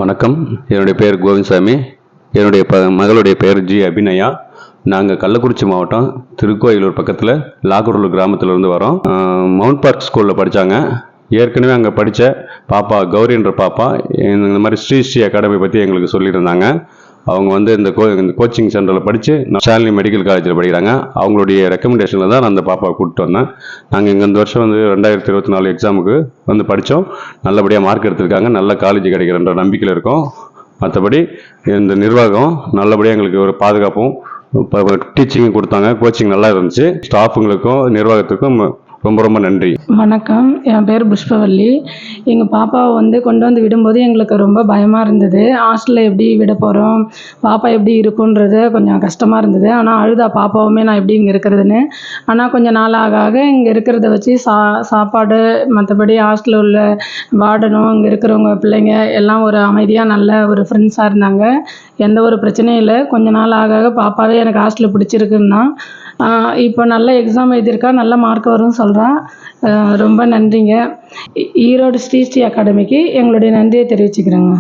வணக்கம். என்னுடைய பேர் கோவிந்தசாமி. என்னுடைய மகளுடைய பேர் ஜி அபிநயா. நாங்கள் கள்ளக்குறிச்சி மாவட்டம் திருக்கோயிலூர் பக்கத்தில் லாகூர் கிராமத்திலேருந்து வரோம். மவுண்ட் பார்க் ஸ்கூலில் படித்தாங்க. ஏற்கனவே அங்கே படித்த பாப்பா கௌரின்ற பாப்பா இந்த மாதிரி ஸ்ரீ அகாடமி பற்றி எங்களுக்கு சொல்லியிருந்தாங்க. அவங்க வந்து இந்த கோச்சிங் சென்டரில் படித்து ஷாலினி மெடிக்கல் காலேஜில் படிக்கிறாங்க. அவங்களுடைய ரெக்கமெண்டேஷனில் தான் நான் அந்த பாப்பாவை கூப்பிட்டு வந்தேன். நாங்கள் இங்கே இந்த வருஷம் வந்து 2024 எக்ஸாமுக்கு வந்து படித்தோம். நல்லபடியாக மார்க் எடுத்திருக்காங்க. நல்ல காலேஜ் கிடைக்கிறன்ற நம்பிக்கையில் இருக்கோம். மற்றபடி இந்த நிர்வாகம் நல்லபடியாக எங்களுக்கு ஒரு பாதுகாப்பும் டீச்சிங்கும் கொடுத்தாங்க. கோச்சிங் நல்லா இருந்துச்சு. ஸ்டாஃபுங்களுக்கும் நிர்வாகத்துக்கும் ரொம்ப ரொம்ப நன்றி. வணக்கம். என் பேர் புஷ்பவல்லி. எங்கள் பாப்பாவை வந்து கொண்டு வந்து விடும்போது எங்களுக்கு ரொம்ப பயமாக இருந்தது. ஹாஸ்டலில் எப்படி விட போகிறோம், பாப்பா எப்படி இருக்குன்றது கொஞ்சம் கஷ்டமாக இருந்தது. ஆனால் அழுதா பாப்பாவுமே நான் எப்படி இங்கே இருக்கிறதுன்னு. ஆனால் கொஞ்சம் நாள் ஆக ஆக இங்கே இருக்கிறத வச்சு சாப்பாடு மற்றபடி ஹாஸ்டலில் உள்ள வார்டனும் இங்கே இருக்கிறவங்க பிள்ளைங்க எல்லாம் ஒரு அமைதியாக நல்ல ஒரு ஃப்ரெண்ட்ஸாக இருந்தாங்க. எந்த ஒரு பிரச்சனையும் இல்லை. கொஞ்ச நாள் ஆக ஆக பாப்பாவே எனக்கு ஹாஸ்டலில் பிடிச்சிருக்குன்னா இப்போ நல்ல எக்ஸாம் எழுதியிருக்கா, நல்ல மார்க் வரும்னு சொல்கிறான். ரொம்ப நன்றிங்க. ஈரோடு ஸ்ரீ அகாடமிக்கு எங்களுடைய நன்றியை தெரிவிச்சுக்கிறேங்க.